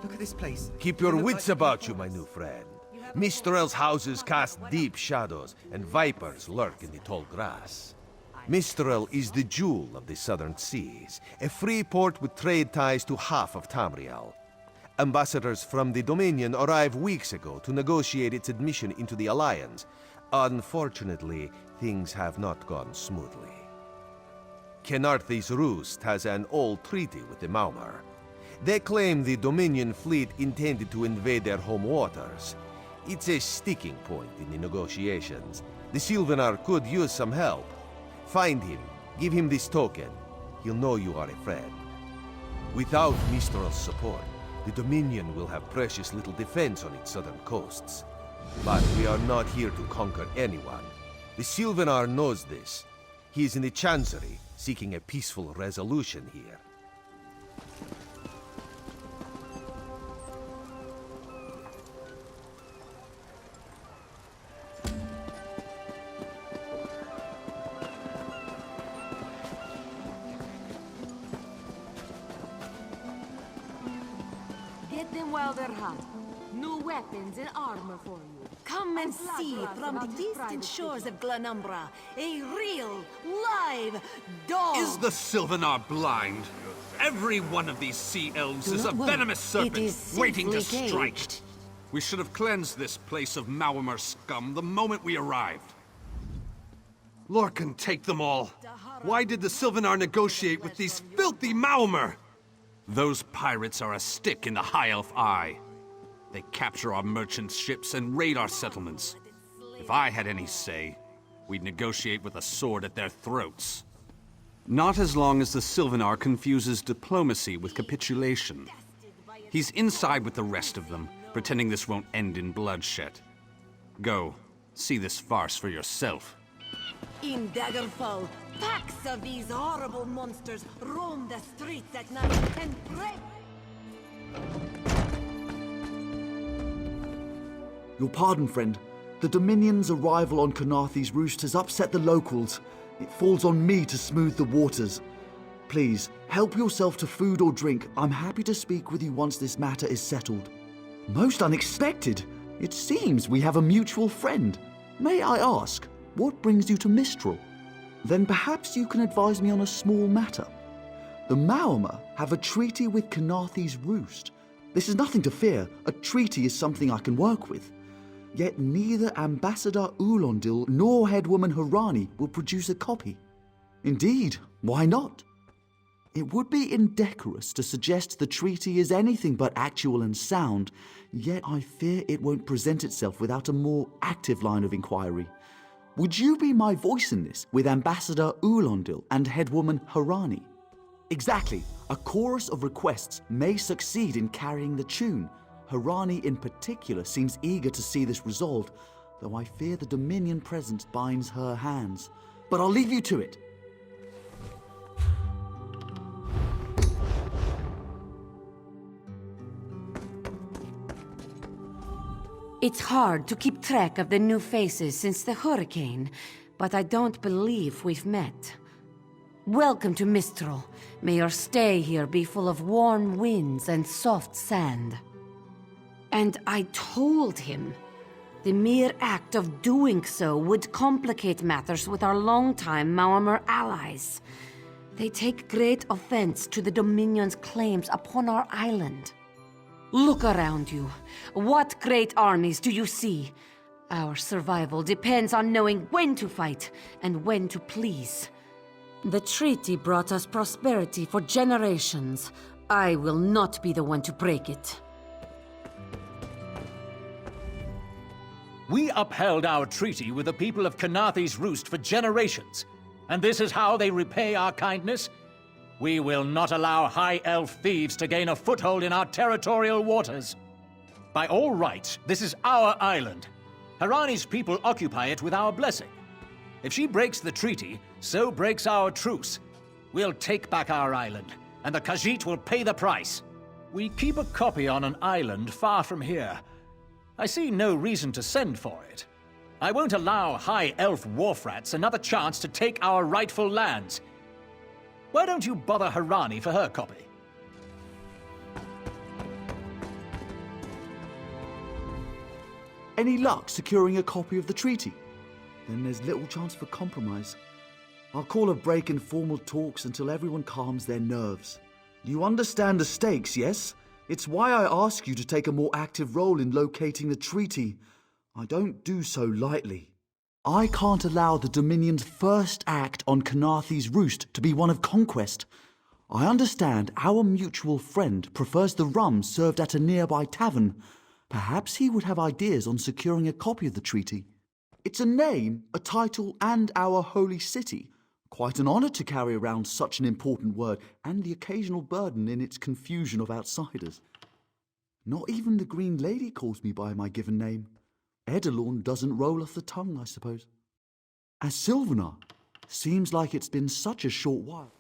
Look at this place. Keep your wits about you, my new friend. Mistral's houses cast deep shadows, and vipers lurk in the tall grass. Mistral is the jewel of the southern seas, a free port with trade ties to half of Tamriel. Ambassadors from the Dominion arrived weeks ago to negotiate its admission into the Alliance. Unfortunately, things have not gone smoothly. Kenarthi's Roost has an old treaty with the Maumar. They claim the Dominion fleet intended to invade their home waters. It's a sticking point in the negotiations. The Sylvanar could use some help. Find him, give him this token. He'll know you are a friend. Without Mistral's support, the Dominion will have precious little defense on its southern coasts. But we are not here to conquer anyone. The Sylvanar knows this. He is in the Chancery, seeking a peaceful resolution here. Get them while they're hot. New weapons and armor for you. Come and see from the distant shores of Glanumbra a real, live dog. Is the Sylvanar blind? Every one of these sea elves is a venomous serpent waiting to strike. We should have cleansed this place of Maumar scum the moment we arrived. Lorcan, take them all. Why did the Sylvanar negotiate with these filthy Maumar? Those pirates are a stick in the High Elf eye. They capture our merchant ships and raid our settlements. If I had any say, we'd negotiate with a sword at their throats. Not as long as the Sylvanar confuses diplomacy with capitulation. He's inside with the rest of them, pretending this won't end in bloodshed. Go, see this farce for yourself. In Daggerfall, packs of these horrible monsters roam the streets at night and prey. Your pardon, friend. The Dominion's arrival on Kenarthi's Roost has upset the locals. It falls on me to smooth the waters. Please, help yourself to food or drink. I'm happy to speak with you once this matter is settled. Most unexpected. It seems we have a mutual friend. May I ask, what brings you to Mistral? Then perhaps you can advise me on a small matter. The Maumar have a treaty with Kenarthi's Roost. This is nothing to fear. A treaty is something I can work with. Yet neither Ambassador Ulondil nor Headwoman Harani will produce a copy. Indeed, why not? It would be indecorous to suggest the treaty is anything but actual and sound, yet I fear it won't present itself without a more active line of inquiry. Would you be my voice in this with Ambassador Ulondil and Headwoman Harani? Exactly. A chorus of requests may succeed in carrying the tune. Harani in particular seems eager to see this resolved, though I fear the Dominion presence binds her hands. But I'll leave you to it. It's hard to keep track of the new faces since the hurricane, but I don't believe we've met. Welcome to Mistral. May your stay here be full of warm winds and soft sand. And I told him the mere act of doing so would complicate matters with our longtime Maumar allies. They take great offense to the Dominion's claims upon our island. Look around you. What great armies do you see? Our survival depends on knowing when to fight and when to please. The treaty brought us prosperity for generations. I will not be the one to break it. We upheld our treaty with the people of Kenarthi's Roost for generations, and this is how they repay our kindness? We will not allow High Elf thieves to gain a foothold in our territorial waters. By all rights, this is our island. Harani's people occupy it with our blessing. If she breaks the treaty, so breaks our truce. We'll take back our island, and the Khajiit will pay the price. We keep a copy on an island far from here. I see no reason to send for it. I won't allow High Elf wharf-rats another chance to take our rightful lands. Why don't you bother Harani for her copy? Any luck securing a copy of the treaty? Then there's little chance for compromise. I'll call a break in formal talks until everyone calms their nerves. You understand the stakes, yes? It's why I ask you to take a more active role in locating the treaty. I don't do so lightly. I can't allow the Dominion's first act on Canarthy's Roost to be one of conquest. I understand our mutual friend prefers the rum served at a nearby tavern. Perhaps he would have ideas on securing a copy of the treaty. It's a name, a title, and our holy city. Quite an honor to carry around such an important word, and the occasional burden in its confusion of outsiders. Not even the Green Lady calls me by my given name. Edelorn doesn't roll off the tongue, I suppose. As Sylvanar, seems like it's been such a short while.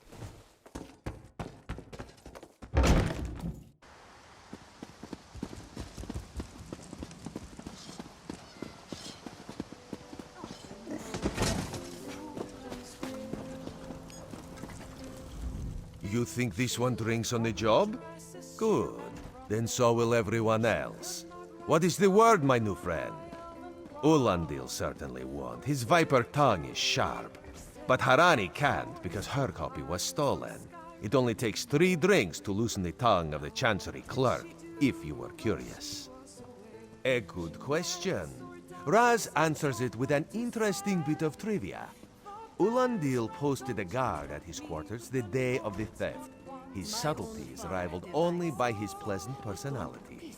You think this one drinks on the job? Good. Then so will everyone else. What is the word, my new friend? Ulandil certainly won't. His viper tongue is sharp. But Harani can't because her copy was stolen. It only takes 3 drinks to loosen the tongue of the Chancery clerk, if you were curious. A good question. Raz answers it with an interesting bit of trivia. Ulandil posted a guard at his quarters the day of the theft. His subtlety is rivaled only by his pleasant personality.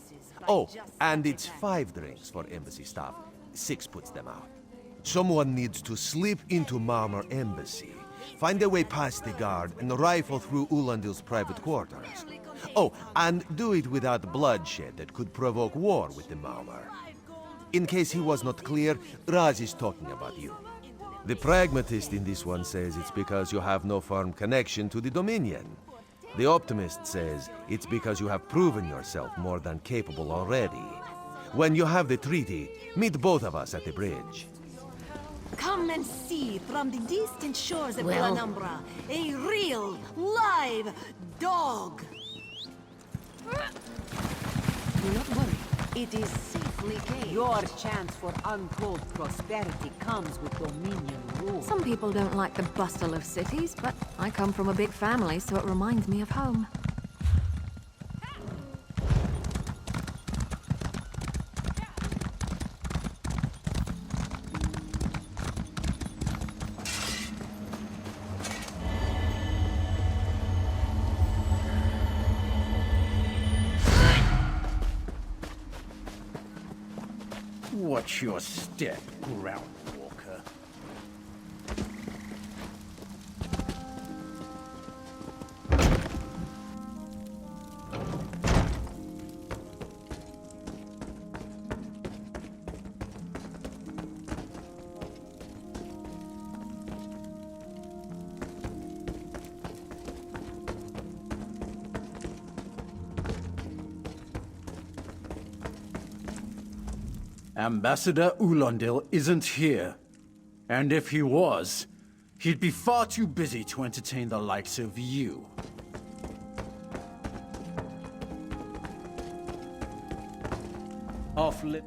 Oh, and it's 5 drinks for embassy staff. 6 puts them out. Someone needs to slip into Marmor Embassy, find a way past the guard, and rifle through Ulandil's private quarters. Oh, and do it without bloodshed that could provoke war with the Marmor. In case he was not clear, Raz is talking about you. The pragmatist in this one says it's because you have no firm connection to the Dominion. The optimist says it's because you have proven yourself more than capable already. When you have the treaty, meet both of us at the bridge. Come and see from the distant shores of Penumbra a real, live dog. Do not worry. It is safely caged. Your chance for untold prosperity comes with Dominion rule. Some people don't like the bustle of cities, but I come from a big family, so it reminds me of home. Watch your step, Groundwalker. Ambassador Ulandil isn't here. And if he was, he'd be far too busy to entertain the likes of you. Off-lip.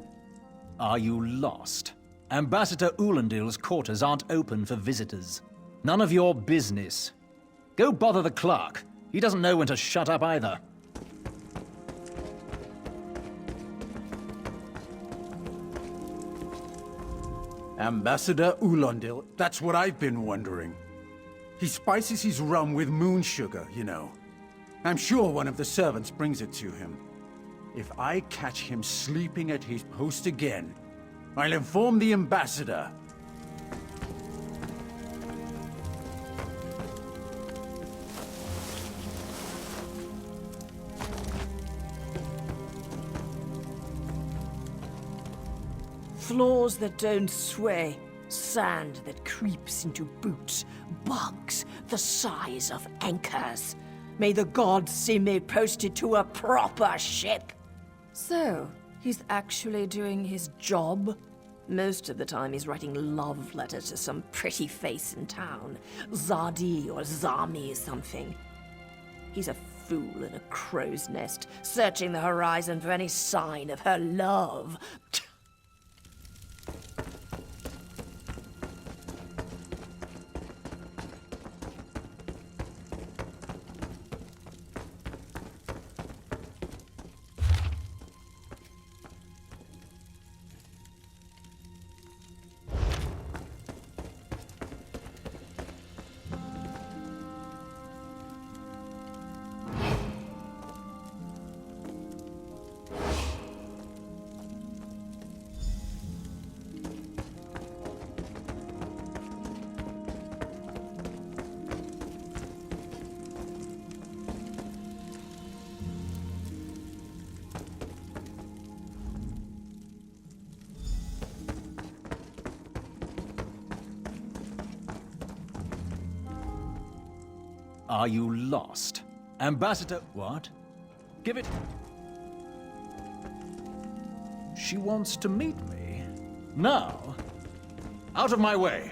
Are you lost? Ambassador Ulandil's quarters aren't open for visitors. None of your business. Go bother the clerk. He doesn't know when to shut up either. Ambassador Ulandil, that's what I've been wondering. He spices his rum with moon sugar, you know. I'm sure one of the servants brings it to him. If I catch him sleeping at his post again, I'll inform the ambassador. Floors that don't sway, sand that creeps into boots, bugs the size of anchors. May the gods see me posted to a proper ship. So, he's actually doing his job? Most of the time he's writing love letters to some pretty face in town. Zadi or Zami or something. He's a fool in a crow's nest, searching the horizon for any sign of her love. Are you lost? Ambassador... What? Give it... She wants to meet me. Now? Out of my way!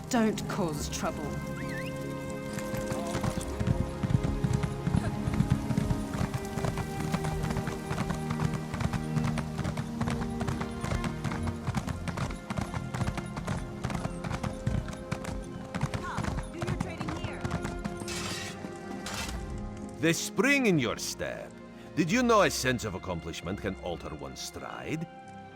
Don't cause trouble. The spring in your step. Did you know a sense of accomplishment can alter one's stride?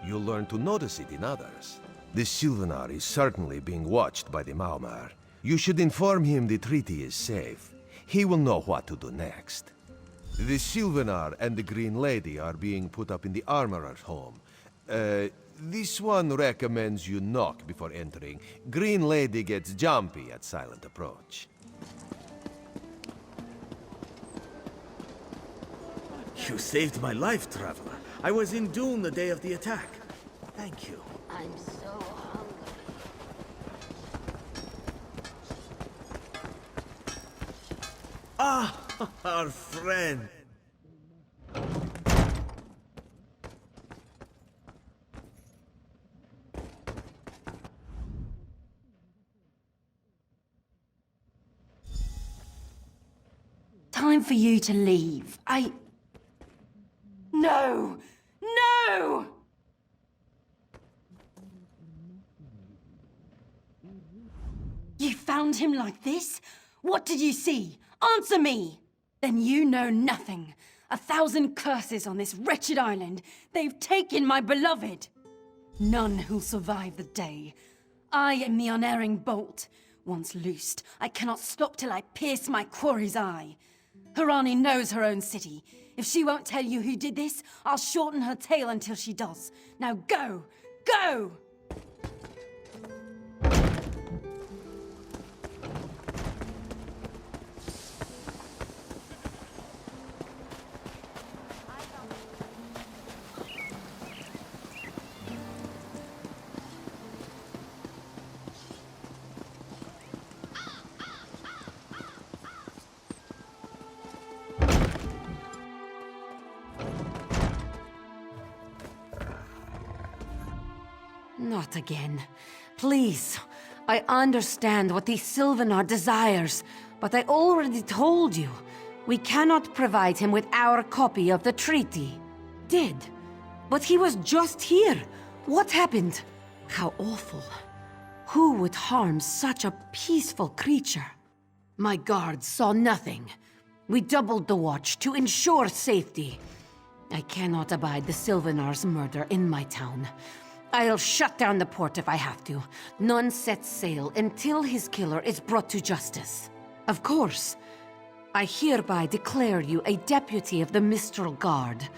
You'll learn to notice it in others. The Sylvanar is certainly being watched by the Maumar. You should inform him the treaty is safe. He will know what to do next. The Sylvanar and the Green Lady are being put up in the Armorer's home. This one recommends you knock before entering. Green Lady gets jumpy at silent approach. You saved my life, Traveler. I was in Dune the day of the attack. Thank you. I'm so hungry. Ah, our friend. Time for you to leave. No! No! You found him like this? What did you see? Answer me! Then you know nothing. 1,000 curses on this wretched island. They've taken my beloved. None who'll survive the day. I am the unerring bolt. Once loosed, I cannot stop till I pierce my quarry's eye. Harani knows her own city. If she won't tell you who did this, I'll shorten her tail until she does. Now go! Go! Not again. Please. I understand what the Sylvanar desires, but I already told you. We cannot provide him with our copy of the treaty. Did. But he was just here. What happened? How awful. Who would harm such a peaceful creature? My guards saw nothing. We doubled the watch to ensure safety. I cannot abide the Sylvanar's murder in my town. I'll shut down the port if I have to. None sets sail until his killer is brought to justice. Of course. I hereby declare you a deputy of the Mistral Guard.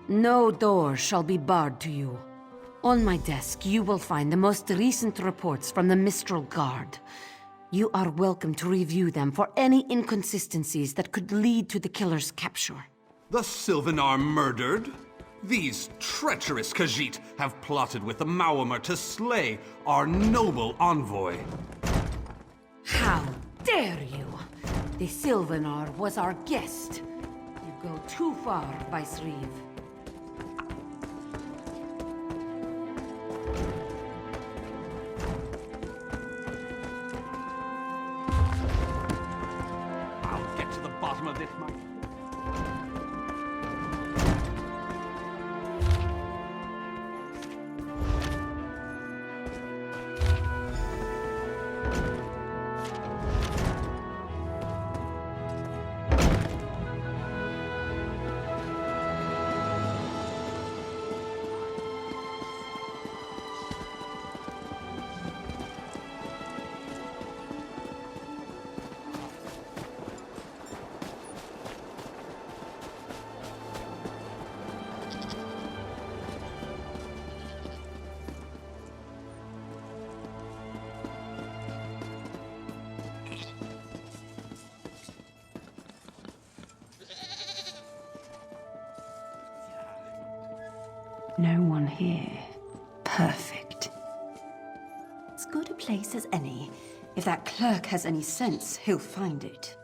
No door shall be barred to you. On my desk, you will find the most recent reports from the Mistral Guard. You are welcome to review them for any inconsistencies that could lead to the killer's capture. The Sylvanar murdered? These treacherous Khajiit have plotted with the Maumar to slay our noble envoy. How dare you! The Sylvanar was our guest. You go too far, Vice Reeve. I'll get to the bottom of this, Mike. No one here. Perfect. As good a place as any. If that clerk has any sense, he'll find it.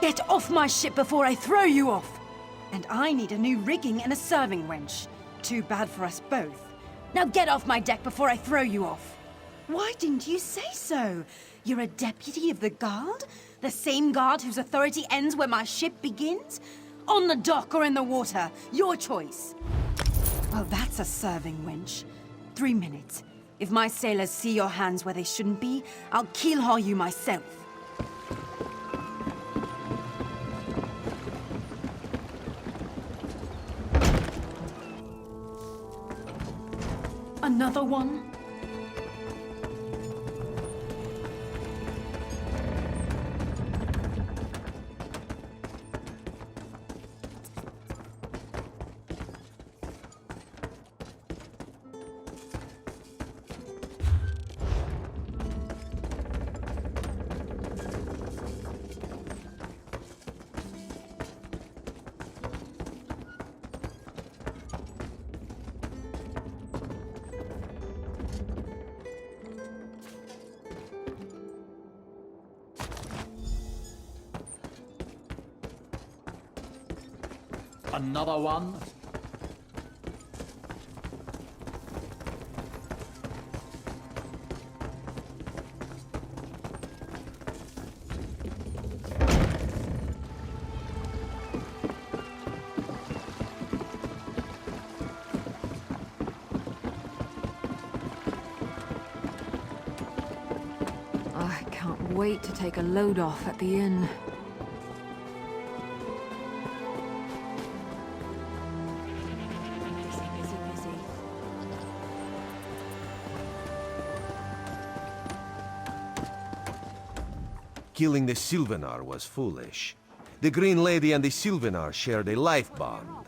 Get off my ship before I throw you off! And I need a new rigging and a serving wench. Too bad for us both. Now get off my deck before I throw you off! Why didn't you say so? You're a deputy of the guard? The same guard whose authority ends where my ship begins? On the dock or in the water, your choice. Well, that's a serving wench. 3 minutes. If my sailors see your hands where they shouldn't be, I'll keelhaul you myself. Another one? Another one? I can't wait to take a load off at the inn. Killing the Sylvanar was foolish. The Green Lady and the Sylvanar shared a life bond.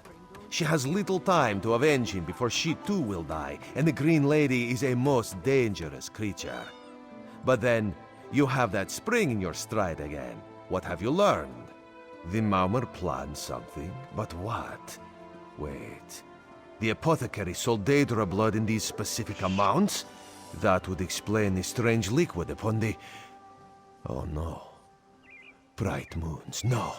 She has little time to avenge him before she too will die, and the Green Lady is a most dangerous creature. But then, you have that spring in your stride again. What have you learned? The Maumar planned something, but what? Wait. The apothecary sold Daedra blood in these specific amounts? That would explain the strange liquid upon the... Oh no. Bright moons, no.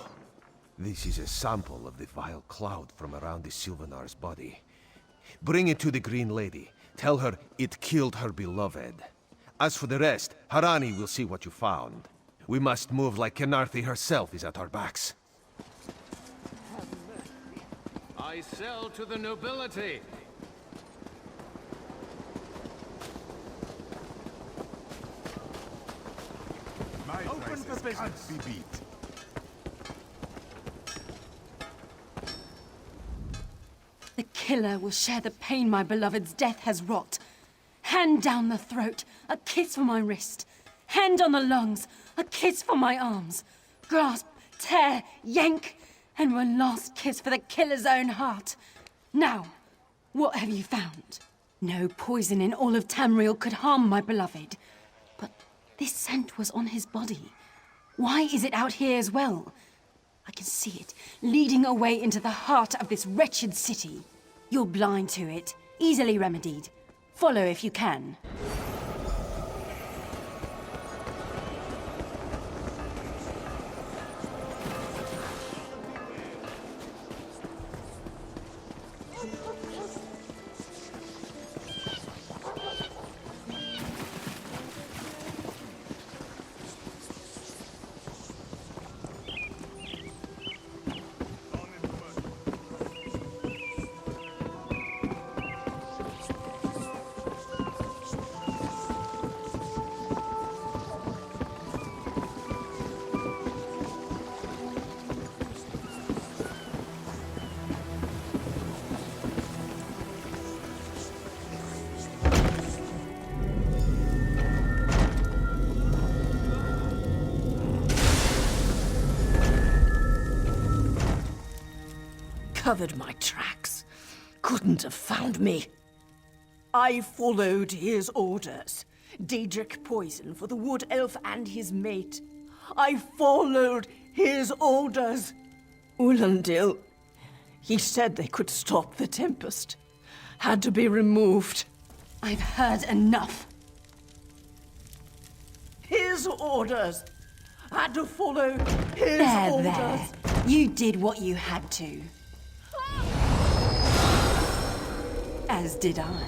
This is a sample of the vile cloud from around the Sylvanar's body. Bring it to the Green Lady. Tell her it killed her beloved. As for the rest, Harani will see what you found. We must move like Kenarthi herself is at our backs. I sell to the nobility. Open for business. Can't be beat. The killer will share the pain my beloved's death has wrought. Hand down the throat, a kiss for my wrist. Hand on the lungs, a kiss for my arms. Grasp, tear, yank, and one last kiss for the killer's own heart. Now, what have you found? No poison in all of Tamriel could harm my beloved. But this scent was on his body. Why is it out here as well? I can see it, leading away into the heart of this wretched city. You're blind to it, easily remedied. Follow if you can. covered my tracks. Couldn't have found me. I followed his orders. Daedric poison for the wood elf and his mate. I followed his orders. Ulandil, he said they could stop the Tempest. Had to be removed. I've heard enough. His orders. Had to follow his orders. There. You did what you had to. As did I.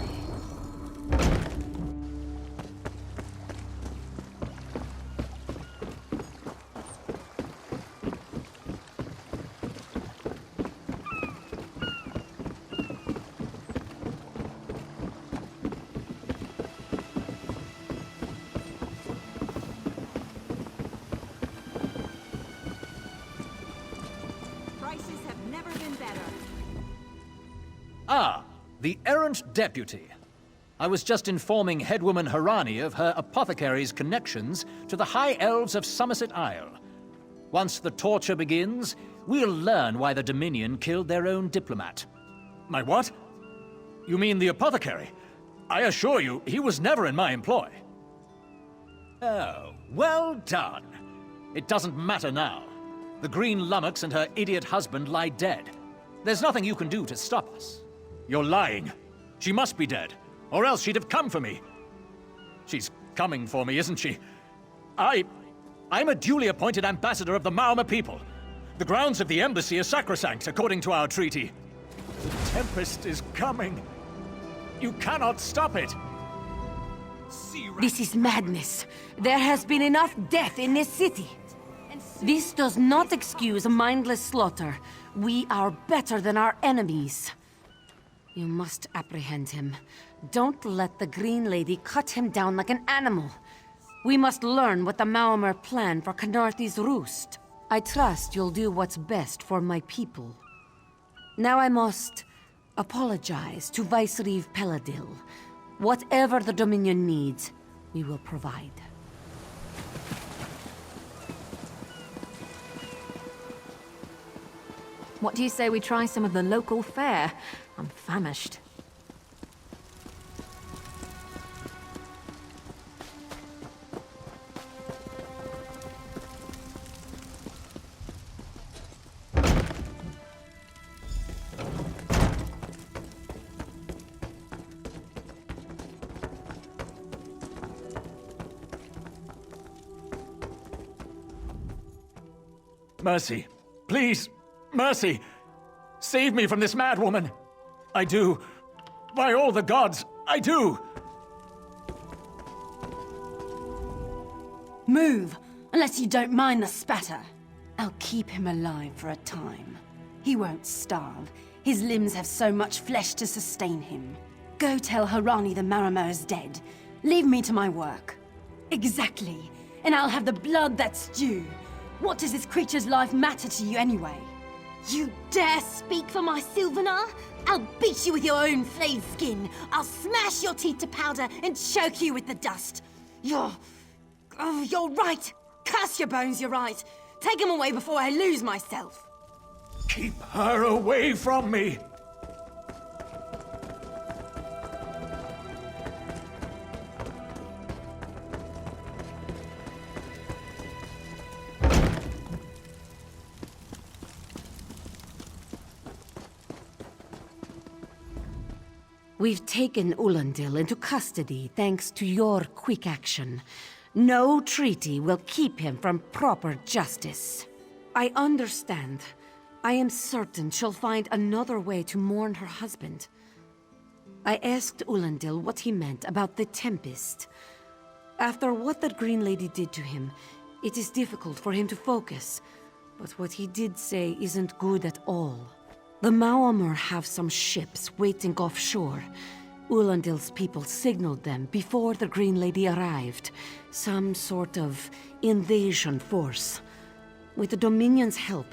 Ah, the errant deputy. I was just informing headwoman Harani of her apothecary's connections to the High Elves of Somerset Isle. Once the torture begins, we'll learn why the Dominion killed their own diplomat. My what? You mean the apothecary? I assure you, he was never in my employ. Oh, well done. It doesn't matter now. The Green Lummox and her idiot husband lie dead. There's nothing you can do to stop us. You're lying. She must be dead, or else she'd have come for me. She's coming for me, isn't she? I'm a duly appointed ambassador of the Maormer people. The grounds of the embassy are sacrosanct, according to our treaty. The Tempest is coming. You cannot stop it. This is madness. There has been enough death in this city. This does not excuse mindless slaughter. We are better than our enemies. You must apprehend him. Don't let the Green Lady cut him down like an animal. We must learn what the Maormer plan for Canarthy's roost. I trust you'll do what's best for my people. Now I must apologize to Vicereeve Peladil. Whatever the Dominion needs, we will provide. What do you say we try some of the local fare? I'm famished. Mercy. Please. Mercy. Save me from this mad woman. I do. By all the gods, I do. Move, unless you don't mind the spatter. I'll keep him alive for a time. He won't starve. His limbs have so much flesh to sustain him. Go tell Harani the Maormer is dead. Leave me to my work. Exactly. And I'll have the blood that's due. What does this creature's life matter to you anyway? You dare speak for my Sylvanar? I'll beat you with your own flayed skin. I'll smash your teeth to powder and choke you with the dust. You're right. Curse your bones, you're right. Take him away before I lose myself. Keep her away from me. We've taken Ulandil into custody thanks to your quick action. No treaty will keep him from proper justice. I understand. I am certain she'll find another way to mourn her husband. I asked Ulandil what he meant about the Tempest. After what that Green Lady did to him, it is difficult for him to focus. But what he did say isn't good at all. The Maormer have some ships waiting offshore. Ulandil's people signaled them before the Green Lady arrived. Some sort of invasion force. With the Dominion's help,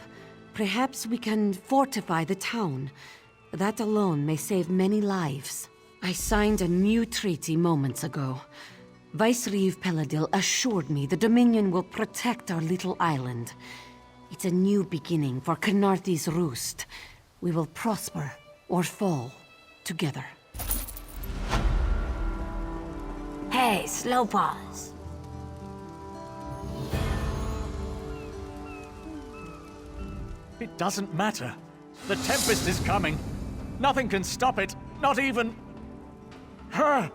perhaps we can fortify the town. That alone may save many lives. I signed a new treaty moments ago. Vicereeve Peladil assured me the Dominion will protect our little island. It's a new beginning for Canarthy's roost. We will prosper or fall together. Hey, slow paws. It doesn't matter. The Tempest is coming. Nothing can stop it, not even... her!